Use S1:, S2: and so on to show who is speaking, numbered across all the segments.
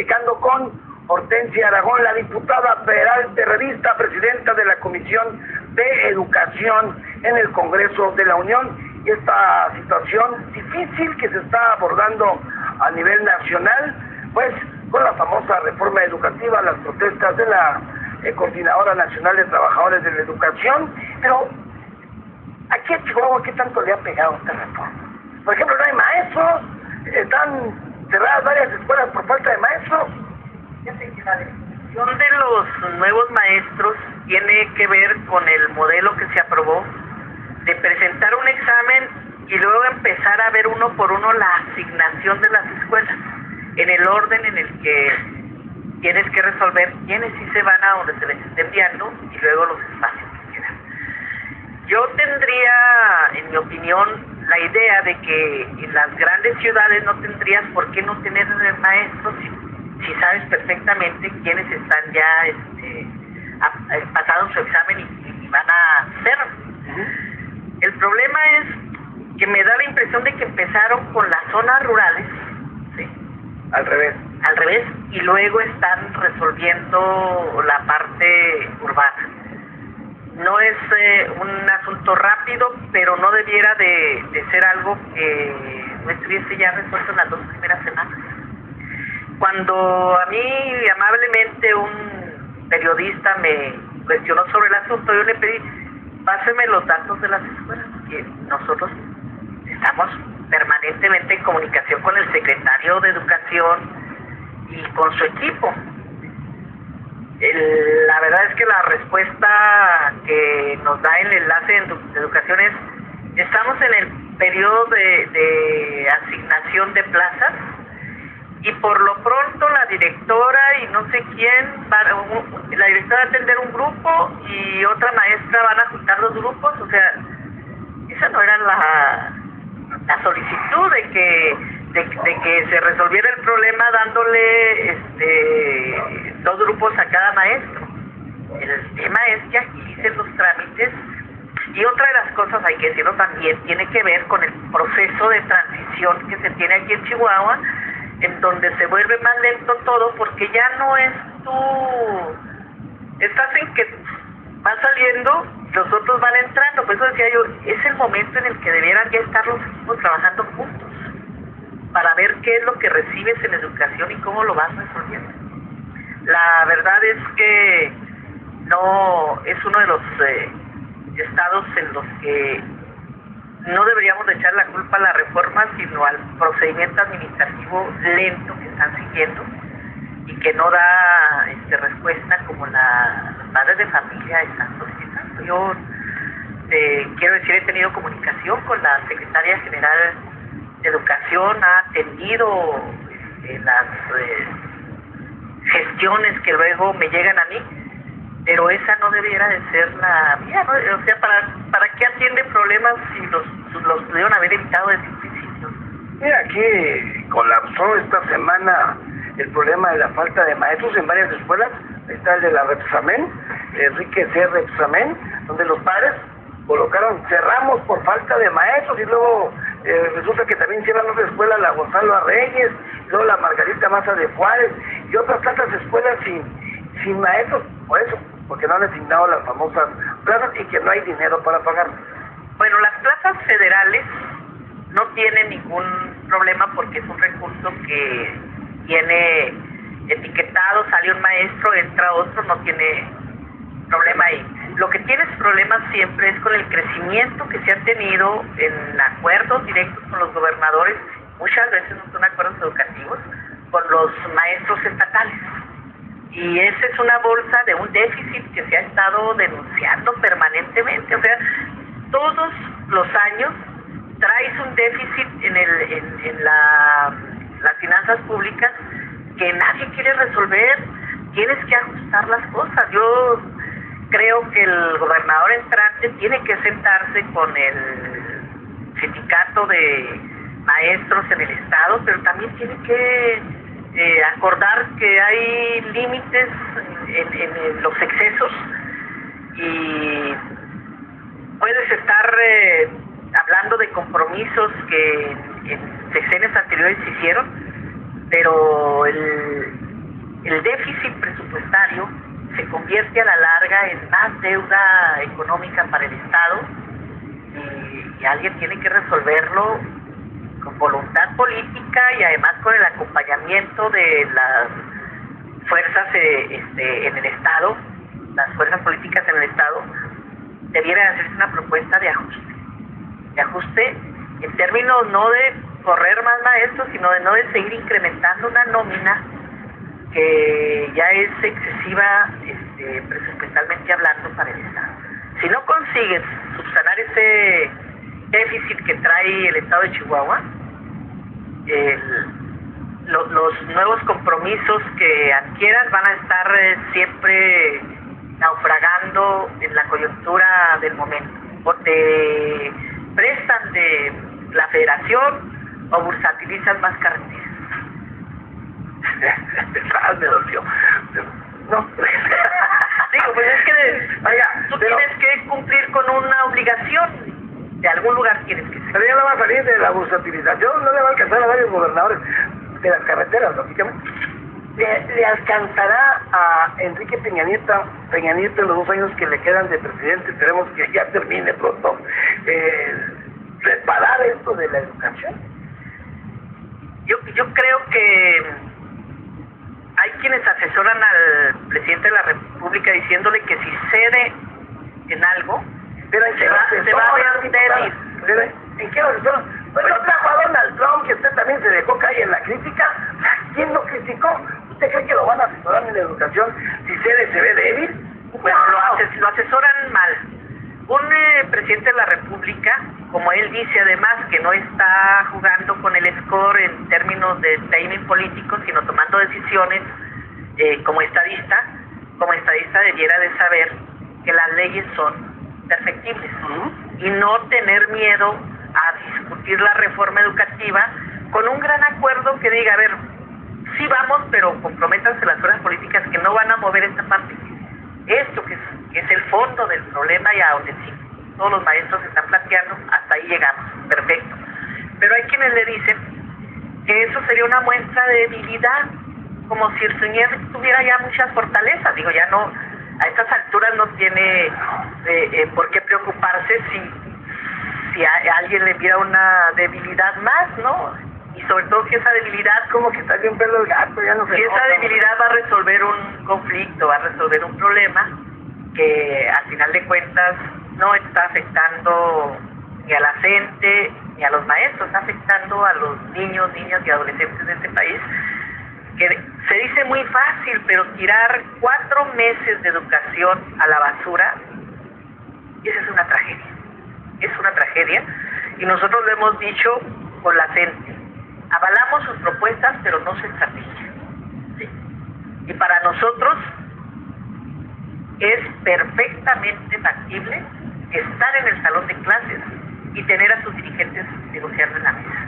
S1: platicando con Hortensia Aragón, la diputada federal perredista, presidenta de la Comisión de Educación en el Congreso de la Unión, y esta situación difícil que se está abordando a nivel nacional, pues con la famosa reforma educativa, las protestas de la Coordinadora Nacional de Trabajadores de la Educación. Pero aquí en Chihuahua, ¿qué tanto le ha pegado esta reforma? Por ejemplo, no hay maestros, están cerradas varias escuelas por falta de maestros.
S2: La decisión de los nuevos maestros tiene que ver con el modelo que se aprobó de presentar un examen y luego empezar a ver uno por uno la asignación de las escuelas en el orden en el que tienes que resolver quiénes sí se van a donde se les esté enviando y luego los espacios que quedan. Yo tendría, en mi opinión, la idea de que en las grandes ciudades no tendrías por qué no tener maestros si sabes perfectamente quiénes están ya pasado su examen y van a hacerlo. El problema es que me da la impresión de que empezaron con las zonas rurales, ¿sí?
S1: Al revés,
S2: y luego están resolviendo la parte urbana. No es un asunto rápido, pero no debiera de ser algo que no estuviese ya resuelto en las 2 primeras semanas. Cuando a mí amablemente un periodista me cuestionó sobre el asunto, yo le pedí, páseme los datos de las escuelas, que nosotros estamos permanentemente en comunicación con el secretario de Educación y con su equipo. La verdad es que la respuesta que nos da el enlace de educación es: estamos en el periodo de asignación de plazas y por lo pronto la directora y no sé quién, la directora va a atender un grupo y otra maestra van a juntar 2 grupos. O sea, esa no era la solicitud de que se resolviera el problema dándole 2 grupos a cada maestro. El tema es que agilicen los trámites. Y otra de las cosas, hay que decirlo también, tiene que ver con el proceso de transición que se tiene aquí en Chihuahua, en donde se vuelve más lento todo, porque ya no es estás en que van saliendo, los otros van entrando. Por eso decía yo, es el momento en el que debieran ya estar los equipos trabajando juntos, para ver qué es lo que recibes en educación y cómo lo vas resolviendo. La verdad es que no es uno de los estados en los que no deberíamos de echar la culpa a la reforma, sino al procedimiento administrativo lento que están siguiendo y que no da respuesta como los padres de familia están solicitando. Yo quiero decir, he tenido comunicación con la secretaria general de Educación, ha atendido las gestiones que luego me llegan a mí, pero esa no debiera de ser la vía, ¿no? O sea, ¿para qué atiende problemas si los pudieron haber evitado desde un principio?
S1: Mira, aquí colapsó esta semana el problema de la falta de maestros en varias escuelas. Está el de la Repsamen, Enrique C. Repsamen, donde los padres colocaron, cerramos por falta de maestros, y luego resulta que también cierran otra escuela, la Gonzalo Arreyes, y luego la Margarita Maza de Juárez, y otras tantas escuelas sin maestros, por eso, porque no han asignado las famosas plazas y que no hay dinero para pagarlas.
S2: Bueno, las plazas federales no tienen ningún problema porque es un recurso que tiene etiquetado, sale un maestro, entra otro, no tiene problema ahí. Lo que tienes problemas siempre es con el crecimiento que se ha tenido en acuerdos directos con los gobernadores, muchas veces no son acuerdos educativos, con los maestros estatales. Y esa es una bolsa de un déficit que se ha estado denunciando permanentemente. O sea, todos los años traes un déficit en las finanzas públicas que nadie quiere resolver. Tienes que ajustar las cosas. Yo creo que el gobernador entrante tiene que sentarse con el sindicato de maestros en el estado, pero también tiene que acordar que hay límites en los excesos, y puedes estar hablando de compromisos que en sexenios anteriores se hicieron, pero el déficit presupuestario se convierte a la larga en más deuda económica para el Estado y alguien tiene que resolverlo con voluntad política y además con el acompañamiento de las fuerzas en el Estado, las fuerzas políticas en el Estado. Debiera hacerse una propuesta de ajuste en términos no de correr más maestros, sino de no de seguir incrementando una nómina que ya es excesiva presupuestalmente hablando para el Estado. Si no consigues subsanar ese déficit que trae el Estado de Chihuahua, los nuevos compromisos que adquieras van a estar siempre naufragando en la coyuntura del momento. O te prestan de la federación o bursatilizan más carreteras.
S1: Me dolió. No.
S2: Digo, pues es que tú tienes que cumplir con una obligación. De algún lugar tienes que ser.
S1: Pero ya no va a salir de la bursatilización, no le va a alcanzar a varios gobernadores de las carreteras, lógicamente. ¿Le alcanzará a Enrique Peña Nieto en los 2 años que le quedan de presidente? Esperemos que ya termine pronto. ¿Reparar esto de la educación?
S2: Yo creo que hay quienes asesoran al presidente de la República diciéndole que si cede en algo, se va a ver débil.
S1: ¿En qué lo asesoran? Pues lo trajo a Donald Trump, que usted también se dejó caer en la crítica. ¿Quién lo criticó? ¿Usted cree que lo van a asesorar en la educación si se ve débil?
S2: Bueno, lo asesoran mal. Un presidente de la República, como él dice además, que no está jugando con el score en términos de timing político, sino tomando decisiones como estadista debiera de saber que las leyes son perfectibles y no tener miedo a discutir la reforma educativa con un gran acuerdo que diga, a ver, sí vamos, pero comprométanse las fuerzas políticas que no van a mover esta parte. Esto que es el fondo del problema y a donde sí, todos los maestros están planteando, hasta ahí llegamos, perfecto. Pero hay quienes le dicen que eso sería una muestra de debilidad, como si el señor tuviera ya muchas fortalezas. Digo, ya no, a estas alturas no tiene por qué preocuparse si a alguien le viera una debilidad más, ¿no? Y sobre todo que esa debilidad,
S1: como que está bien pelo el gato, ya no sé.
S2: Si esa debilidad va a resolver un conflicto, va a resolver un problema que al final de cuentas no está afectando ni a la gente ni a los maestros, está afectando a los niños, niñas y adolescentes de este país, que se dice muy fácil, pero tirar 4 meses de educación a la basura, esa es una tragedia. Es una tragedia y nosotros lo hemos dicho con la gente. Avalamos sus propuestas, pero no su estrategia. ¿Sí? Y para nosotros es perfectamente factible estar en el salón de clases y tener a sus dirigentes negociando en la mesa.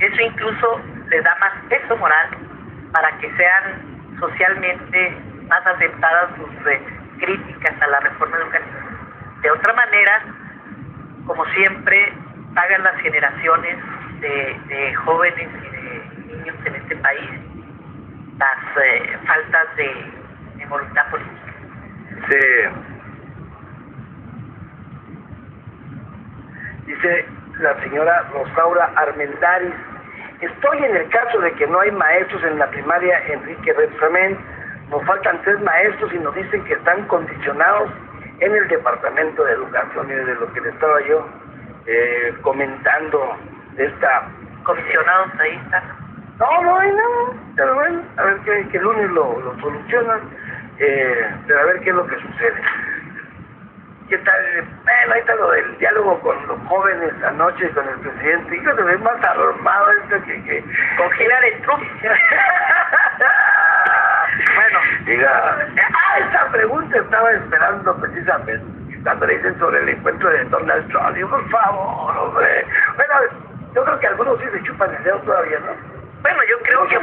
S2: Eso incluso les da más peso moral para que sean socialmente más aceptadas sus críticas a la reforma educativa. De otra manera, como siempre, pagan las generaciones de jóvenes y de niños en este país las faltas de voluntad política.
S1: Sí. Dice la señora Rosaura Armendáriz: estoy en el caso de que no hay maestros en la primaria Enrique Repsamen. Nos faltan 3 maestros y nos dicen que están condicionados en el Departamento de Educación. Y de lo que le estaba yo comentando de esta...
S2: Comisionados ahí están.
S1: No hay nada, pero bueno, a ver que el lunes lo solucionan, pero a ver qué es lo que sucede. ¿Qué tal? Bueno, ahí está lo del diálogo con los jóvenes anoche con el presidente. Hijo, se ve más armado esto que...
S2: Con Hillary Trump.
S1: Bueno, diga, esa pregunta estaba esperando precisamente cuando le dicen sobre el encuentro de Donald Trump. Digo, por favor, hombre. Bueno, yo creo que algunos sí se chupan el dedo todavía, ¿no?
S2: Bueno, yo creo que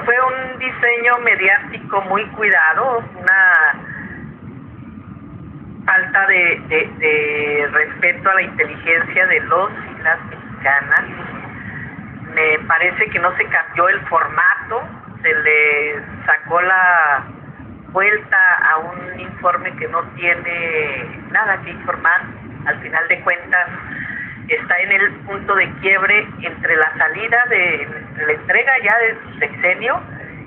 S2: fue un diseño mediático muy cuidado, una falta de respeto a la inteligencia de los y las mexicanas. Me parece que no se cambió el formato, se le sacó la vuelta a un informe que no tiene nada que informar. Al final de cuentas está en el punto de quiebre entre la salida entre la entrega ya de su sexenio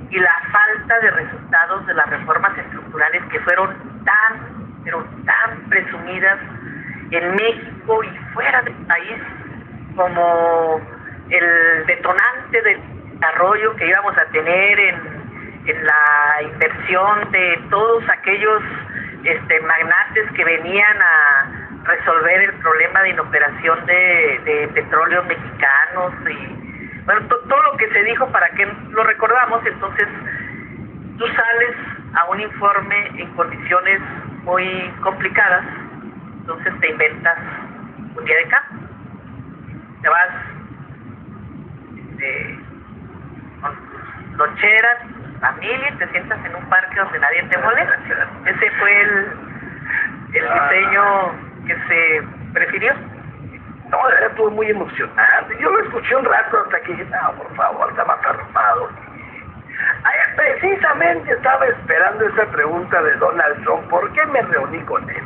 S2: y la falta de resultados de las reformas estructurales que fueron pero tan presumidas en México y fuera del país como el detonante del desarrollo que íbamos a tener en la inversión de todos aquellos magnates que venían a resolver el problema de inoperación de petróleos mexicanos y bueno, todo lo que se dijo para que lo recordamos. Entonces tú sales a un informe en condiciones muy complicadas, entonces te inventas un día de campo, te vas con tus loncheras, familia, te sientas en un parque donde nadie te molesta. Ese fue el diseño que se prefirió.
S1: No, estuvo muy emocionante. Yo lo escuché un rato hasta que dije, no, por favor, está más armado. Ay, precisamente estaba esperando esa pregunta de Donald Trump. ¿Por qué me reuní con él?